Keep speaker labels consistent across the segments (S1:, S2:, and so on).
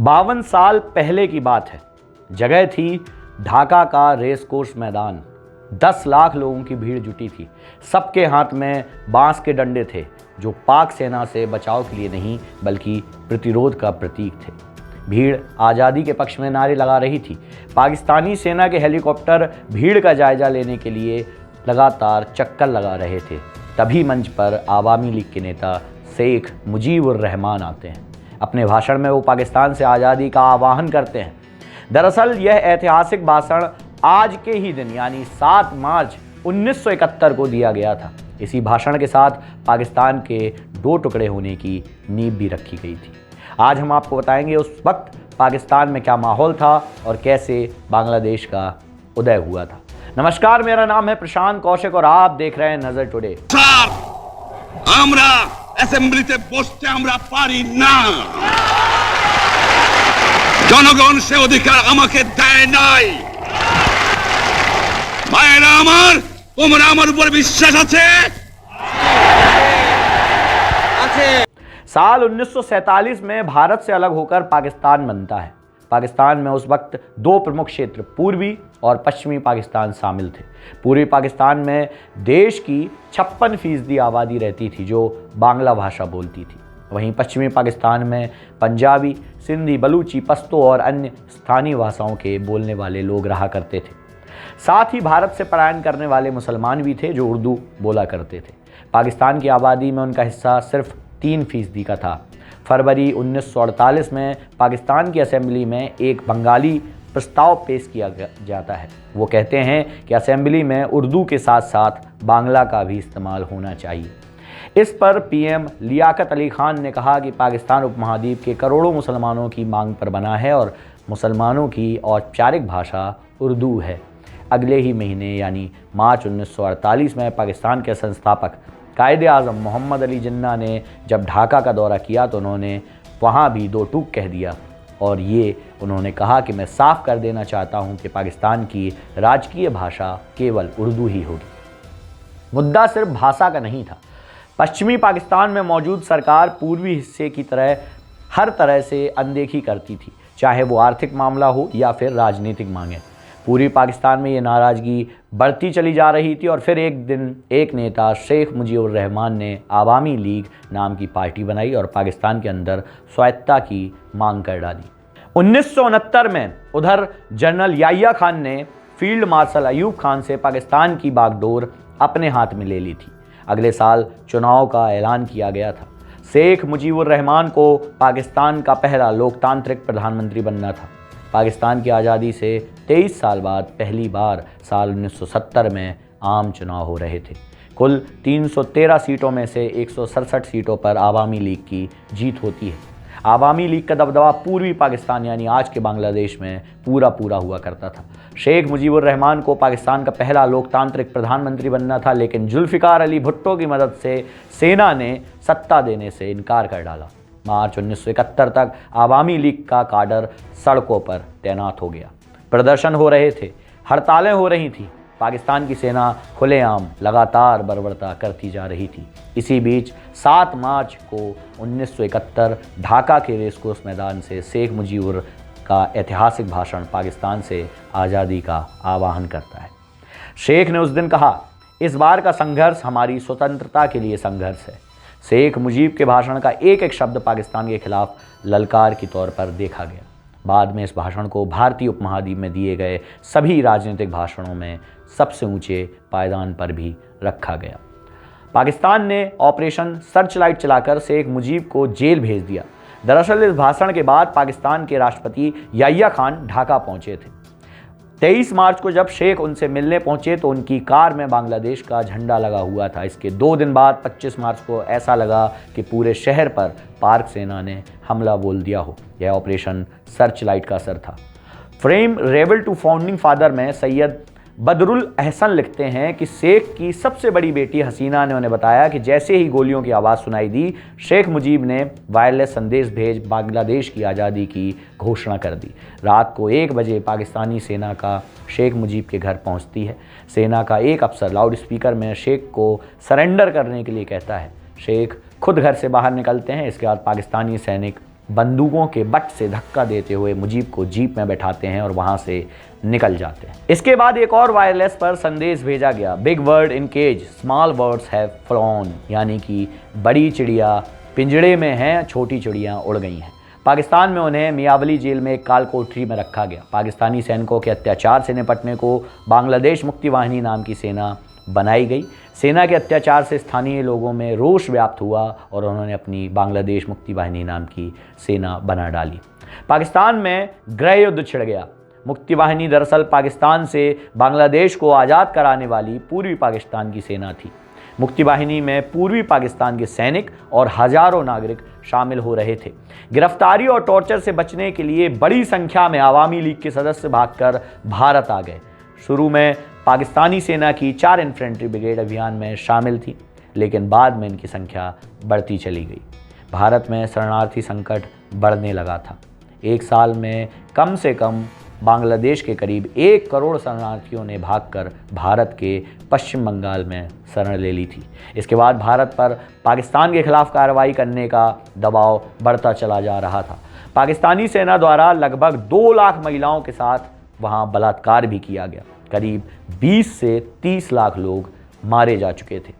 S1: 52 साल पहले की बात है। जगह थी ढाका का रेस कोर्स मैदान। 10 लाख लोगों की भीड़ जुटी थी। सबके हाथ में बांस के डंडे थे जो पाक सेना से बचाव के लिए नहीं बल्कि प्रतिरोध का प्रतीक थे। भीड़ आज़ादी के पक्ष में नारे लगा रही थी। पाकिस्तानी सेना के हेलीकॉप्टर भीड़ का जायजा लेने के लिए लगातार चक्कर लगा रहे थे। तभी मंच पर आवामी लीग के नेता शेख मुजीबुर रहमान आते हैं। अपने भाषण में वो पाकिस्तान से आज़ादी का आह्वान करते हैं। दरअसल यह ऐतिहासिक भाषण आज के ही दिन यानी 7 मार्च 1971 को दिया गया था। इसी भाषण के साथ पाकिस्तान के 2 टुकड़े होने की नींव भी रखी गई थी। आज हम आपको बताएंगे उस वक्त पाकिस्तान में क्या माहौल था और कैसे बांग्लादेश का उदय हुआ था। नमस्कार, मेरा नाम है प्रशांत कौशिक और आप देख रहे हैं नजर टुडे।
S2: অ্যাসেম্বলিতে বসতে আমরা পারি না, জনগণ সে অধিকার আমাকে দেয় নাই। মায়েরা আমার, তোমরা আমার উপর বিশ্বাস আছে?
S1: साल 1947 में भारत से अलग होकर पाकिस्तान बनता है। पाकिस्तान में उस वक्त 2 प्रमुख क्षेत्र पूर्वी और पश्चिमी पाकिस्तान शामिल थे। पूर्वी पाकिस्तान में देश की 56% आबादी रहती थी जो बांग्ला भाषा बोलती थी। वहीं पश्चिमी पाकिस्तान में पंजाबी, सिंधी, बलूची, पश्तो और अन्य स्थानीय भाषाओं के बोलने वाले लोग रहा करते थे। साथ ही भारत से पलायन करने वाले मुसलमान भी थे जो उर्दू बोला करते थे। पाकिस्तान की आबादी में उनका हिस्सा सिर्फ 3% का था। फरवरी 1948 में पाकिस्तान की असेंबली में एक बंगाली प्रस्ताव पेश किया जाता है। वो कहते हैं कि असेंबली में उर्दू के साथ साथ बांग्ला का भी इस्तेमाल होना चाहिए। इस पर पीएम लियाकत अली खान ने कहा कि पाकिस्तान उपमहाद्वीप के करोड़ों मुसलमानों की मांग पर बना है और मुसलमानों की औपचारिक भाषा उर्दू है। अगले ही महीने यानी मार्च 1948 में पाकिस्तान के संस्थापक कायदे आज़म मोहम्मद अली जिन्ना ने जब ढाका का दौरा किया तो उन्होंने वहाँ भी 2 टूक कह दिया और ये उन्होंने कहा कि मैं साफ कर देना चाहता हूँ कि पाकिस्तान की राजकीय भाषा केवल उर्दू ही होगी। मुद्दा सिर्फ भाषा का नहीं था। पश्चिमी पाकिस्तान में मौजूद सरकार पूर्वी हिस्से की तरह हर तरह से अनदेखी करती थी, चाहे वो आर्थिक मामला हो या फिर राजनीतिक मांगे। पूर्वी पाकिस्तान में ये नाराज़गी बढ़ती चली जा रही थी और फिर एक दिन एक नेता शेख मुजीबुर रहमान ने आवामी लीग नाम की पार्टी बनाई और पाकिस्तान के अंदर स्वायत्तता की मांग कर डाली। 1969 में उधर जनरल याहिया खान ने फील्ड मार्शल अयूब खान से पाकिस्तान की बागडोर अपने हाथ में ले ली थी। अगले साल चुनाव का ऐलान किया गया था। शेख मुजीबुर रहमान को पाकिस्तान का पहला लोकतांत्रिक प्रधानमंत्री बनना था। पाकिस्तान की आज़ादी से 23 साल बाद पहली बार साल 1970 में आम चुनाव हो रहे थे। कुल 313 सीटों में से 167 सीटों पर आवामी लीग की जीत होती है। आवामी लीग का दबदबा पूर्वी पाकिस्तान यानी आज के बांग्लादेश में पूरा हुआ करता था। शेख मुजीबुर रहमान को पाकिस्तान का पहला लोकतांत्रिक प्रधानमंत्री बनना था, लेकिन जुल्फ़िकार अली भुट्टो की मदद से सेना ने सत्ता देने से इनकार कर डाला। मार्च 1971 तक आवामी लीग का काडर सड़कों पर तैनात हो गया। प्रदर्शन हो रहे थे, हड़तालें हो रही थीं। पाकिस्तान की सेना खुलेआम लगातार बर्बरता करती जा रही थी। इसी बीच 7 मार्च को 1971 ढाका के रेसकोर्स मैदान से शेख मुजीबुर का ऐतिहासिक भाषण पाकिस्तान से आज़ादी का आह्वान करता है। शेख ने उस दिन कहा, इस बार का संघर्ष हमारी स्वतंत्रता के लिए संघर्ष है। शेख मुजीब के भाषण का एक एक शब्द पाकिस्तान के खिलाफ ललकार के तौर पर देखा गया। बाद में इस भाषण को भारतीय उपमहाद्वीप में दिए गए सभी राजनीतिक भाषणों में सबसे ऊंचे पायदान पर भी रखा गया। पाकिस्तान ने ऑपरेशन सर्चलाइट चलाकर शेख मुजीब को जेल भेज दिया। दरअसल इस भाषण के बाद पाकिस्तान के राष्ट्रपति याहिया खान ढाका पहुंचे थे। 23 मार्च को जब शेख उनसे मिलने पहुंचे तो उनकी कार में बांग्लादेश का झंडा लगा हुआ था। इसके 2 दिन बाद 25 मार्च को ऐसा लगा कि पूरे शहर पर पाक सेना ने हमला बोल दिया हो। यह ऑपरेशन सर्चलाइट का असर था। From rebel to founding father में सैयद बदरुल अहसन लिखते हैं कि शेख की सबसे बड़ी बेटी हसीना ने उन्हें बताया कि जैसे ही गोलियों की आवाज़ सुनाई दी, शेख मुजीब ने वायरलेस संदेश भेज बांग्लादेश की आज़ादी की घोषणा कर दी। रात को 1 बजे पाकिस्तानी सेना का शेख मुजीब के घर पहुंचती है। सेना का एक अफसर लाउड स्पीकर में शेख को सरेंडर करने के लिए कहता है। शेख खुद घर से बाहर निकलते हैं। इसके बाद पाकिस्तानी सैनिक बंदूकों के बट से धक्का देते हुए मुजीब को जीप में बैठाते हैं और वहां से निकल जाते हैं। इसके बाद एक और वायरलेस पर संदेश भेजा गया, big bird in cage, small birds have flown, यानी कि बड़ी चिड़िया पिंजड़े में हैं, छोटी चिड़ियाँ उड़ गई हैं। पाकिस्तान में उन्हें मियावली जेल में एक काल कोठरी में रखा गया। पाकिस्तानी सैनिकों के अत्याचार से निपटने को बांग्लादेश मुक्ति वाहिनी नाम की सेना बनाई गई। सेना के अत्याचार से स्थानीय लोगों में रोष व्याप्त हुआ और उन्होंने अपनी बांग्लादेश मुक्ति वाहिनी नाम की सेना बना डाली। पाकिस्तान में गृह युद्ध छिड़ गया। मुक्ति वाहिनी दरअसल पाकिस्तान से बांग्लादेश को आज़ाद कराने वाली पूर्वी पाकिस्तान की सेना थी। मुक्ति वाहिनी में पूर्वी पाकिस्तान के सैनिक और हजारों नागरिक शामिल हो रहे थे। गिरफ्तारी और टॉर्चर से बचने के लिए बड़ी संख्या में आवामी लीग के सदस्य भागकर भारत आ गए। शुरू में पाकिस्तानी सेना की 4 इन्फेंट्री ब्रिगेड अभियान में शामिल थी, लेकिन बाद में इनकी संख्या बढ़ती चली गई। भारत में शरणार्थी संकट बढ़ने लगा था। एक साल में कम से कम बांग्लादेश के करीब 1 करोड़ शरणार्थियों ने भागकर भारत के पश्चिम बंगाल में शरण ले ली थी। इसके बाद भारत पर पाकिस्तान के खिलाफ कार्रवाई करने का दबाव बढ़ता चला जा रहा था। पाकिस्तानी सेना द्वारा लगभग 2 लाख महिलाओं के साथ वहां बलात्कार भी किया गया। करीब 20 से 30 लाख लोग मारे जा चुके थे।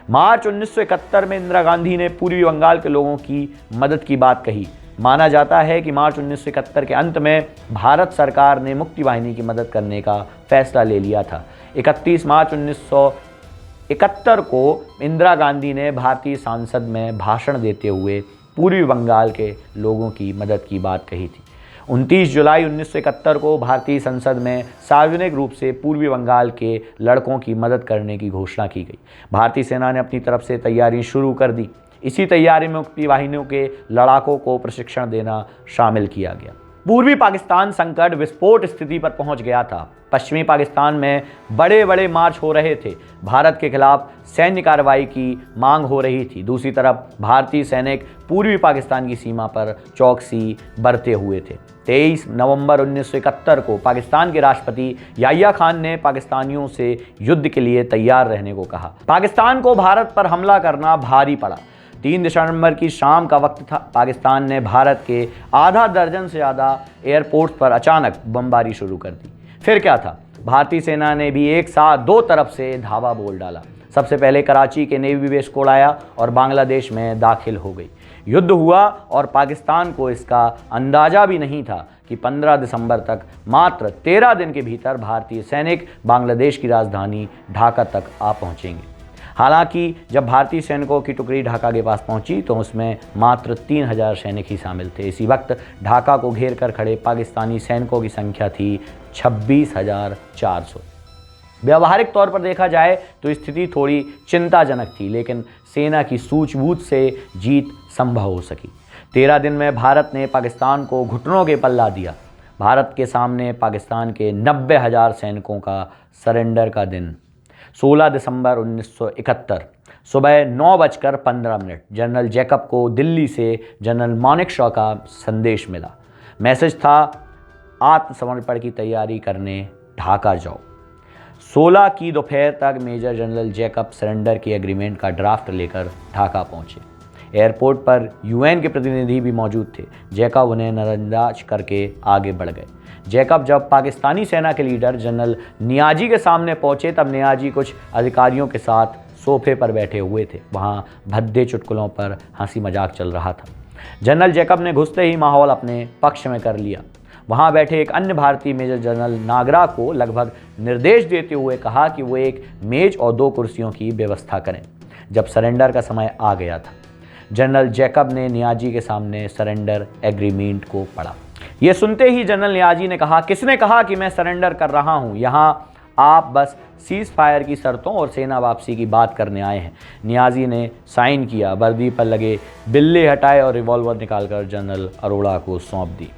S1: मार्च 1971 में इंदिरा गांधी ने पूर्वी बंगाल के लोगों की मदद की बात कही। माना जाता है कि मार्च 1971 के अंत में भारत सरकार ने मुक्ति वाहिनी की मदद करने का फैसला ले लिया था। 31 मार्च 1971 को इंदिरा गांधी ने भारतीय संसद में भाषण देते हुए पूर्वी बंगाल के लोगों की मदद की बात कही थी। 29 जुलाई 1971 को भारतीय संसद में सार्वजनिक रूप से पूर्वी बंगाल के लड़कों की मदद करने की घोषणा की गई। भारतीय सेना ने अपनी तरफ से तैयारी शुरू कर दी। इसी तैयारी में मुक्ति वाहिनियों के लड़ाकों को प्रशिक्षण देना शामिल किया गया। पूर्वी पाकिस्तान संकट विस्फोट स्थिति पर पहुंच गया था। पश्चिमी पाकिस्तान में बड़े बड़े मार्च हो रहे थे। भारत के खिलाफ सैन्य कार्रवाई की मांग हो रही थी। दूसरी तरफ भारतीय सैनिक पूर्वी पाकिस्तान की सीमा पर चौकसी बरते हुए थे। 23 नवंबर 1971 को पाकिस्तान के राष्ट्रपति याह्या खान ने पाकिस्तानियों से युद्ध के लिए तैयार रहने को कहा। पाकिस्तान को भारत पर हमला करना भारी पड़ा। 3 दिसंबर की शाम का वक्त था। पाकिस्तान ने भारत के आधा दर्जन से ज़्यादा एयरपोर्ट पर अचानक बमबारी शुरू कर दी। फिर क्या था, भारतीय सेना ने भी एक साथ 2 तरफ से धावा बोल डाला। सबसे पहले कराची के नेवी बेस को उड़ाया और बांग्लादेश में दाखिल हो गई। युद्ध हुआ और पाकिस्तान को इसका अंदाजा भी नहीं था कि 15 दिसंबर तक मात्र 13 दिन के भीतर भारतीय सैनिक बांग्लादेश की राजधानी ढाका तक आ पहुंचेंगे। हालांकि जब भारतीय सैनिकों की टुकड़ी ढाका के पास पहुंची तो उसमें मात्र 3000 सैनिक ही शामिल थे। इसी वक्त ढाका को घेर कर खड़े पाकिस्तानी सैनिकों की संख्या थी 26,400। व्यावहारिक तौर पर देखा जाए तो स्थिति थोड़ी चिंताजनक थी, लेकिन सेना की सूझबूझ से जीत संभव हो सकी। 13 दिन में भारत ने पाकिस्तान को घुटनों के पल ला दिया। भारत के सामने पाकिस्तान के 90,000 सैनिकों का सरेंडर का दिन 16 दिसंबर 1971 सुबह 9:15 जनरल जैकब को दिल्ली से जनरल मानेकशॉ का संदेश मिला। मैसेज था, आत्मसमर्पण की तैयारी करने ढाका जाओ। 16 की दोपहर तक मेजर जनरल जैकब सरेंडर की एग्रीमेंट का ड्राफ्ट लेकर ढाका पहुंचे। एयरपोर्ट पर यूएन के प्रतिनिधि भी मौजूद थे। जैकब उन्हें नजरअंदाज करके आगे बढ़ गए। जैकब जब पाकिस्तानी सेना के लीडर जनरल नियाजी के सामने पहुंचे तब नियाजी कुछ अधिकारियों के साथ सोफे पर बैठे हुए थे। वहां भद्दे चुटकुलों पर हंसी मजाक चल रहा था। जनरल जैकब ने घुसते ही माहौल अपने पक्ष में कर लिया। वहां बैठे एक अन्य भारतीय मेजर जनरल नागरा को लगभग निर्देश देते हुए कहा कि वो एक मेज और 2 कुर्सियों की व्यवस्था करें। जब सरेंडर का समय आ गया था, जनरल जैकब ने नियाजी के सामने सरेंडर एग्रीमेंट को पढ़ा। यह सुनते ही जनरल नियाजी ने कहा, किसने कहा कि मैं सरेंडर कर रहा हूं? यहाँ आप बस सीज फायर की शर्तों और सेना वापसी की बात करने आए हैं। नियाजी ने साइन किया, वर्दी पर लगे बिल्ले हटाए और रिवॉल्वर निकालकर जनरल अरोड़ा को सौंप दी।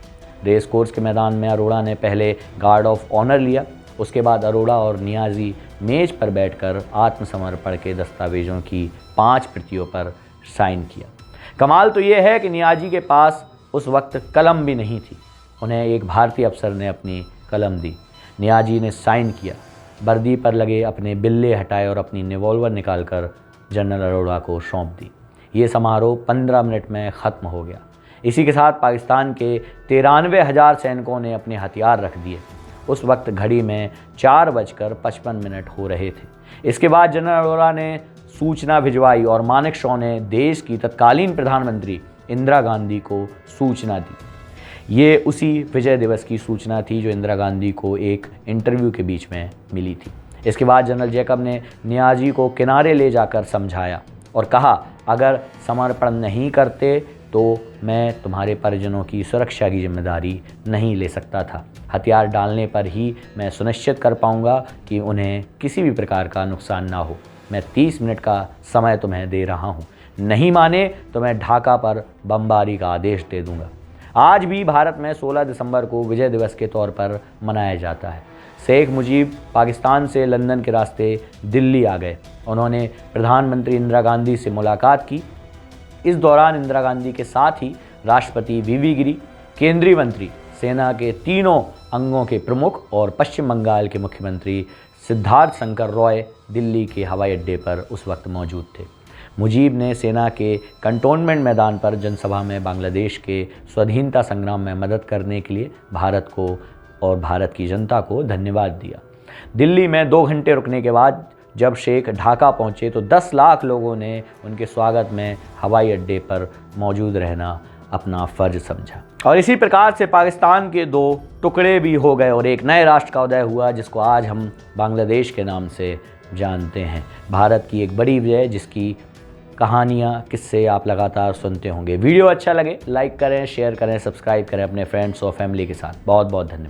S1: रेस कोर्स के मैदान में अरोड़ा ने पहले गार्ड ऑफ ऑनर लिया। उसके बाद अरोड़ा और नियाजी मेज पर बैठकर आत्मसमर्पण के दस्तावेजों की 5 प्रतियों पर साइन किया। कमाल तो यह है कि नियाजी के पास उस वक्त कलम भी नहीं थी। उन्हें एक भारतीय अफसर ने अपनी कलम दी। नियाजी ने साइन किया, वर्दी पर लगे अपने बिल्ले हटाए और अपनी रिवॉल्वर निकालकर जनरल अरोड़ा को सौंप दी। ये समारोह 15 मिनट में ख़त्म हो गया। इसी के साथ पाकिस्तान के 93,000 सैनिकों ने अपने हथियार रख दिए। उस वक्त घड़ी में 4:55 हो रहे थे। इसके बाद जनरल अरोड़ा ने सूचना भिजवाई और मानेकशॉ ने देश की तत्कालीन प्रधानमंत्री इंदिरा गांधी को सूचना दी। ये उसी विजय दिवस की सूचना थी जो इंदिरा गांधी को एक इंटरव्यू के बीच में मिली थी। इसके बाद जनरल जैकब ने नियाज़ी को किनारे ले जाकर समझाया और कहा, अगर समर्पण नहीं करते तो मैं तुम्हारे परिजनों की सुरक्षा की जिम्मेदारी नहीं ले सकता था। हथियार डालने पर ही मैं सुनिश्चित कर पाऊंगा कि उन्हें किसी भी प्रकार का नुकसान ना हो। मैं 30 मिनट का समय तुम्हें दे रहा हूं। नहीं माने तो मैं ढाका पर बमबारी का आदेश दे दूंगा। आज भी भारत में 16 दिसंबर को विजय दिवस के तौर पर मनाया जाता है। शेख मुजीब पाकिस्तान से लंदन के रास्ते दिल्ली आ गए। उन्होंने प्रधानमंत्री इंदिरा गांधी से मुलाकात की। इस दौरान इंदिरा गांधी के साथ ही राष्ट्रपति वीवी गिरी, केंद्रीय मंत्री, सेना के तीनों अंगों के प्रमुख और पश्चिम बंगाल के मुख्यमंत्री सिद्धार्थ शंकर रॉय दिल्ली के हवाई अड्डे पर उस वक्त मौजूद थे। मुजीब ने सेना के कंटोनमेंट मैदान पर जनसभा में बांग्लादेश के स्वाधीनता संग्राम में मदद करने के लिए भारत को और भारत की जनता को धन्यवाद दिया। दिल्ली में 2 घंटे रुकने के बाद जब शेख ढाका पहुंचे तो 10 लाख लोगों ने उनके स्वागत में हवाई अड्डे पर मौजूद रहना अपना फ़र्ज समझा। और इसी प्रकार से पाकिस्तान के 2 टुकड़े भी हो गए और एक नए राष्ट्र का उदय हुआ जिसको आज हम बांग्लादेश के नाम से जानते हैं। भारत की एक बड़ी विजय जिसकी कहानियाँ, किस्से आप लगातार सुनते होंगे। वीडियो अच्छा लगे लाइक करें, शेयर करें, सब्सक्राइब करें अपने फ्रेंड्स और फैमिली के साथ। बहुत बहुत धन्यवाद।